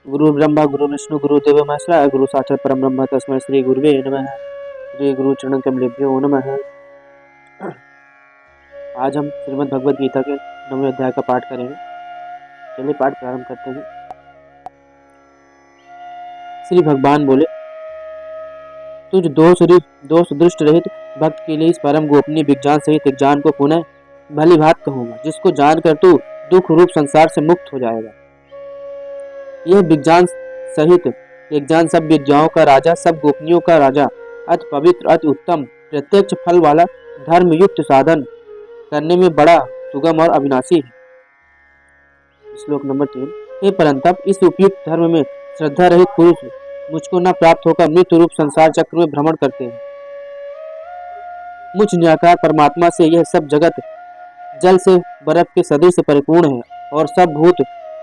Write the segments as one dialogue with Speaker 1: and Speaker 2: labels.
Speaker 1: गुरु ब्रह्मा गुरु विष्णु गुरुदेव महेश्वरा गुरु साक्षात् परम ब्रह्म तस्मै श्री गुरुवे नमः। श्री गुरु चरण कमलेभ्यो नमः। आज हम श्रीमद् भगवद गीता के 9वें अध्याय का पाठ करेंगे। चलिए पाठ प्रारंभ करते हैं। श्री भगवान बोले, तुझ दोष दृष्ट रहित भक्त के लिए इस परम गोपनीय विज्ञान सहित एक ज्ञान को पुनः भली भात कहूँगा, जिसको जानकर तू दुख रूप संसार से मुक्त हो जाएगा। यह विज्ञान सहित एक ज्ञान सब विद्याओं का राजा, सब गोपनीयों का राजा, अति पवित्र, अति उत्तम, प्रत्यक्ष फल वाला, धर्म युक्त साधन करने में बड़ा सुगम और अविनाशी है। श्लोक नंबर 3। हे परंतप, इस उपयुक्त धर्म में श्रद्धा रहित पुरुष मुझको न प्राप्त होकर मृत्यु रूप संसार चक्र में भ्रमण करते हैं। मुझ निराकार परमात्मा से यह सब जगत जल से बर्फ के सदृश परिपूर्ण है और सब भूत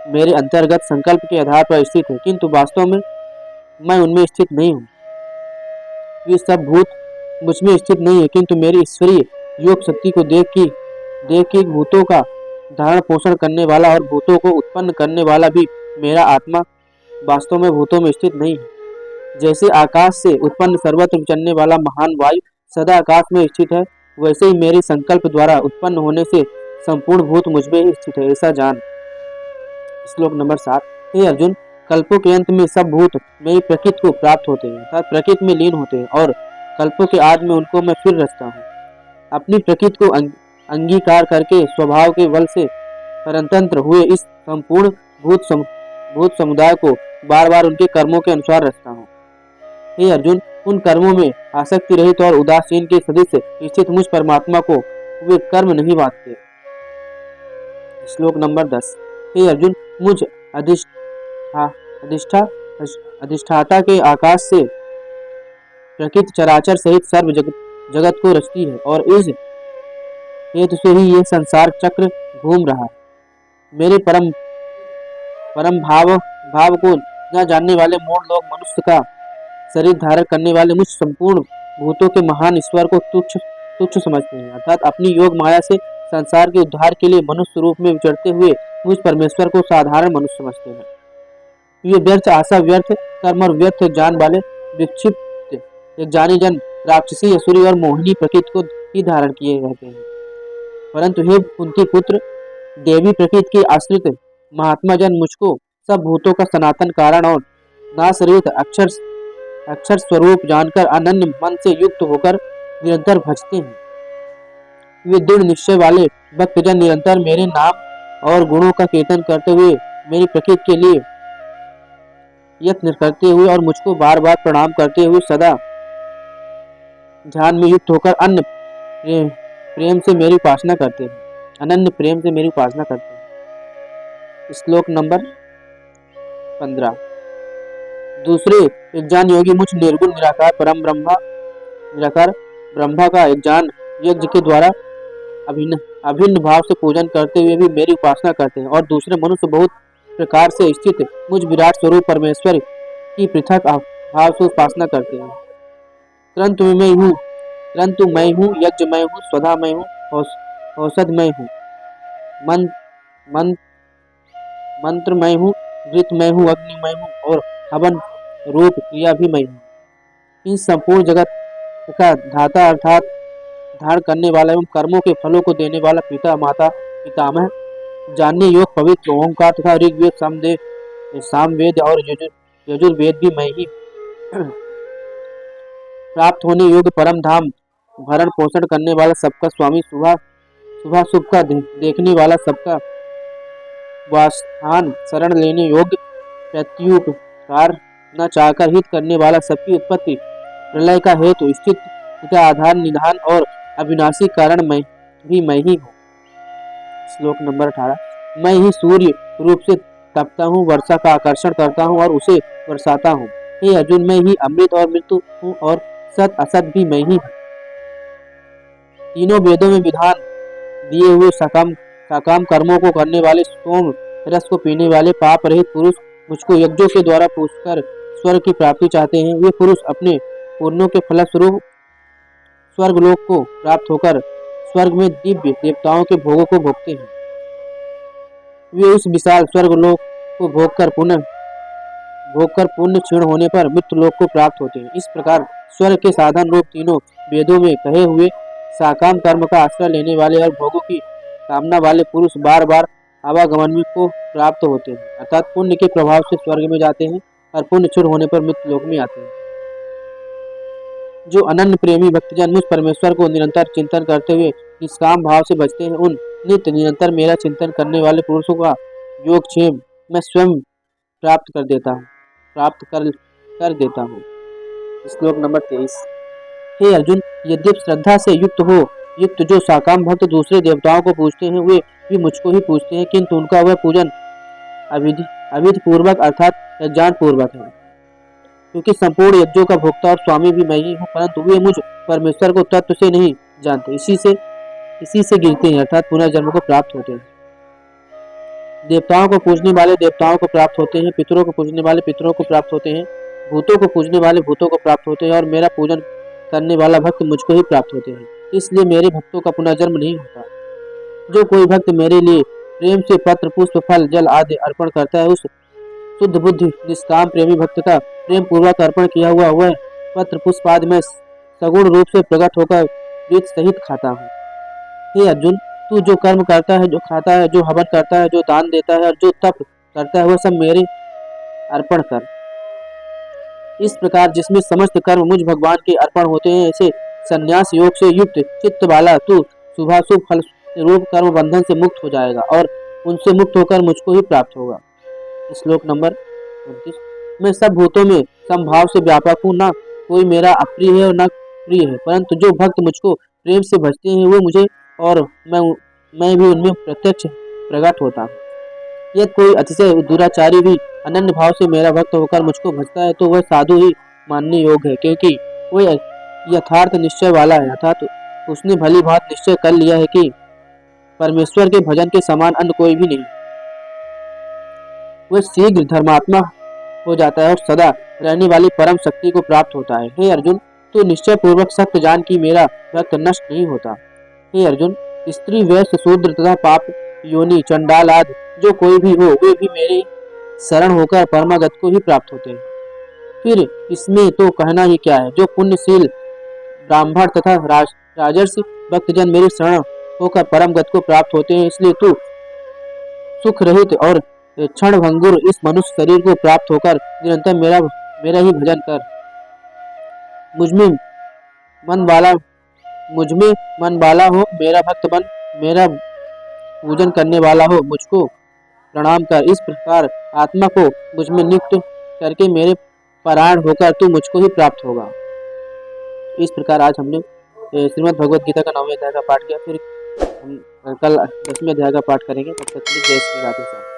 Speaker 1: मेरे अंतर्गत संकल्प के आधार पर स्थित है, किंतु वास्तव में मैं उनमें स्थित नहीं हूँ। ये सब भूत मुझ में स्थित नहीं है, किंतु मेरी ईश्वरीय योग शक्ति को देख के भूतों का धारण पोषण करने वाला और भूतों को उत्पन्न करने वाला भी मेरा आत्मा वास्तव में भूतों में स्थित नहीं है। जैसे आकाश से उत्पन्न सर्वत्र चलने वाला महान वायु सदा आकाश में स्थित है, वैसे ही मेरे संकल्प द्वारा उत्पन्न होने से संपूर्ण भूत मुझ में ही स्थित है, ऐसा जान। श्लोक नंबर 7। हे अर्जुन, कल्पों के अंत में सब भूत मेरी प्रकृति को प्राप्त होते हैं अर्थात प्रकृति में लीन होते हैं और कल्पों के आदि में उनको मैं फिर रचता हूँ। अपनी प्रकृति को अंगीकार करके स्वभाव के बल से परतंत्र हुए इस संपूर्ण भूत समुदाय को बार बार उनके कर्मों के अनुसार रचता हूँ। हे अर्जुन, उन कर्मों में आसक्ति रहित और उदासीन के सदृश स्थित मुझ परमात्मा को वे कर्म नहीं बांधते। श्लोक नंबर 10। हे अर्जुन, मुझ अधिष्ठाता के आकाश से प्रकृति चराचर सहित सर्व जगत को रचती है और इस हेतु से ही ये संसार चक्र घूम रहा है। मेरे परम भाव को न जानने वाले मूढ़ लोग मनुष्य का शरीर धारण करने वाले मुझ संपूर्ण भूतों के महान ईश्वर को तुच्छ समझते हैं अर्थात अपनी योग माया से संसार के उद्धार के लिए मनुष्य रूप में विचरते हुए मुझ परमेश्वर को साधारण मनुष्य समझते हैं। ये व्यर्थ आशा, व्यर्थ कर्म और व्यर्थ ज्ञान वाले विक्षिप्त एक जानी जन राक्षसी, असुरी और मोहिनी प्रकृति को ही धारण किए रहते हैं। परंतु हे कुंती पुत्र, देवी प्रकृति के आश्रित महात्मा जन मुझको सब भूतों का सनातन कारण और नाशरहित अक्षर स्वरूप जानकर अनन्य मन से युक्त होकर निरंतर भजते हैं। वे दृढ़ निश्चय वाले भक्तजन निरंतर मेरे नाम और गुणों का कीर्तन करते हुए मेरी प्रकृति के लिए यत्न करते हुए और मुझको बार बार प्रणाम करते हुए सदा ध्यान में युक्त होकर अनन्य प्रेम से मेरी उपासना करते हैं। श्लोक नंबर 15। दूसरे एक ज्ञान योगी मुझ निर्गुण निराकार ब्रह्मा का एक ज्ञान यज्ञ के द्वारा अभिन्न भाव से पूजन करते हुए भी मेरी उपासना करते हैं और दूसरे मनुष्य बहुत प्रकार से स्थित मुझ विराट स्वरूप परमेश्वर की पृथक भाव से उपासना करते हैं। परंतु मैं हूँ, यज्ञ मैं हूँ, स्वधा मैं हूँ, औषध मैं हूँ, मंत्र मैं हूँ, घृत मैं हूँ, अग्नि मैं हूँ और हवन रूप क्रिया भी मैं हूँ। इन संपूर्ण जगत का धाता अर्थात धारण करने वाला एवं कर्मों के फलों को देने वाला पिता, माता, पितामह, जानने योग पवित्र ओंकार तथा ऋग्वेद, सामवेद और यजुर्वेद भी मैं ही। प्राप्त होने योग्य परम धाम भरण पोषण करने वाला सबका स्वामी, शुभ का देखने वाला सबका वासस्थान, शरण लेने योग्य प्रत्युपकार न चाहकर हित करने वाला, सबकी उत्पत्ति प्रलय का हेतु, स्थिति का आधार, निधान और अविनाशी कारण मैं ही हूँ। श्लोक नंबर 18। मैं ही सूर्य रूप से तपता हूँ, वर्षा का आकर्षण करता हूँ और उसे बरसाता हूँ। हे अर्जुन, मैं ही अमृत और मृत्यु हूँ और सत असत भी मैं ही हूँ। तीनों वेदों में विधान दिए हुए सकाम कर्मों को करने वाले, सोम रस को पीने वाले पाप रहित पुरुष मुझको यज्ञों के द्वारा पूछकर स्वर्ग की प्राप्ति चाहते हैं। वे पुरुष अपने पुण्यों के फलस्वरूप स्वर्गलोक को प्राप्त होकर स्वर्ग में दिव्य देवताओं के भोगों को भोगते हैं। वे उस विशाल स्वर्गलोक को भोगकर पुनः भोग कर पुण्य क्षीण होने पर मृत्यु लोक को प्राप्त होते हैं। इस प्रकार स्वर्ग के साधन रूप तीनों वेदों में कहे हुए साकाम कर्म का आश्रय लेने वाले और भोगों की कामना वाले पुरुष बार बार आवागमन में को प्राप्त होते हैं, अर्थात पुण्य के प्रभाव से स्वर्ग में जाते हैं और पुण्य क्षीण होने पर मृत्यु लोक में आते हैं। जो अनन्य प्रेमी भक्तजन मुझ परमेश्वर को निरंतर चिंतन करते हुए निष्काम भाव से बचते हैं, उन नित्य निरंतर मेरा चिंतन करने वाले पुरुषों का योगक्षेम मैं स्वयं प्राप्त कर देता हूँ। श्लोक नंबर 23। हे अर्जुन, यद्यपि श्रद्धा से युक्त जो साकाम भक्त दूसरे देवताओं को पूजते हैं, वे भी मुझको ही पूजते हैं, किंतु उनका वह पूजन अविधि पूर्वक अर्थात अज्ञान पूर्वक है, क्योंकि संपूर्ण यज्ञों का भोक्ता और स्वामी भी मैं ही हूँ, परंतु वे मुझ परमेश्वर को तत्व से नहीं जानते, इसी से गिरते हैं, अर्थात पुनर्जन्म को प्राप्त होते हैं। देवताओं को पूजने वाले देवताओं को प्राप्त होते हैं, पितरों को पूजने वाले पितरों को प्राप्त होते हैं, भूतों को पूजने वाले भूतों को प्राप्त होते हैं, और मेरा पूजन करने वाला भक्त मुझको ही प्राप्त होते हैं। इसलिए मेरे भक्तों का पुनर्जन्म नहीं होता। जो कोई भक्त मेरे लिए प्रेम से पत्र पुष्प फल जल आदि अर्पण करता है, उस शुद्ध बुद्धि निष्काम प्रेमी भक्त का प्रेम पूर्वक अर्पण किया हुआ वह पत्र पुष्प आदि में सगुण रूप से प्रकट होकर प्रीत सहित खाता हूँ। हे अर्जुन, तू जो कर्म करता है, जो खाता है, जो हवन करता है, जो दान देता है और जो तप करता है, वह सब मेरे अर्पण कर। इस प्रकार जिसमें समस्त कर्म मुझ भगवान के अर्पण होते हैं, ऐसे संन्यास योग से युक्त चित्त वाला तू शुभाशुभ फल रूप कर्म बंधन से मुक्त हो जाएगा और उनसे मुक्त होकर मुझको ही प्राप्त होगा। श्लोक नंबर 29। मैं सब भूतों में समभाव से व्यापक हूँ, न कोई मेरा अप्रिय है और न प्रिय है, परंतु जो भक्त मुझको प्रेम से भजते हैं वो मुझे और मैं भी उनमें प्रत्यक्ष प्रकट होता हूँ। यदि कोई अतिशय दुराचारी भी अनन्य भाव से मेरा भक्त होकर मुझको भजता है, तो वह साधु ही मानने योग्य है, क्योंकि वह यथार्थ निश्चय वाला है, अर्थात उसने भली भांति निश्चय कर लिया है कि परमेश्वर के भजन के समान अन्य कोई भी नहीं। वह शीघ्र धर्मात्मा हो जाता है और सदा रहने वाली परम शक्ति को प्राप्त होता है। हे अर्जुन, तू निश्चय पूर्वक सत्य जान कि मेरा भक्त नष्ट नहीं होता। हे अर्जुन, स्त्री वैश्य शूद्र तथा पाप योनि चंडाल आदि जो कोई भी हो, वे भी मेरे शरण होकर परमागत को ही प्राप्त होते हैं। फिर इसमें तो कहना ही क्या है। जो पुण्यशील ब्राह्मण तथा राजर्षि भक्तजन मेरे शरण होकर परम गति को प्राप्त होते हैं, इसलिए तू सुख रहित और क्षण भंगुर इस मनुष्य शरीर को प्राप्त होकर निरंतर मेरा ही भजन कर। मुझमें मन वाला हो, मेरा भक्त बन, मेरा पूजन करने वाला हो, मुझको प्रणाम कर। इस प्रकार आत्मा को मुझमें नियुक्त करके मेरे परायण होकर तू मुझको ही प्राप्त होगा। इस प्रकार आज हमने श्रीमद् भगवद गीता का 9वें अध्याय का पाठ किया। फिर हम कल 10वें अध्याय का पाठ करेंगे। तब तक जय श्री राधे।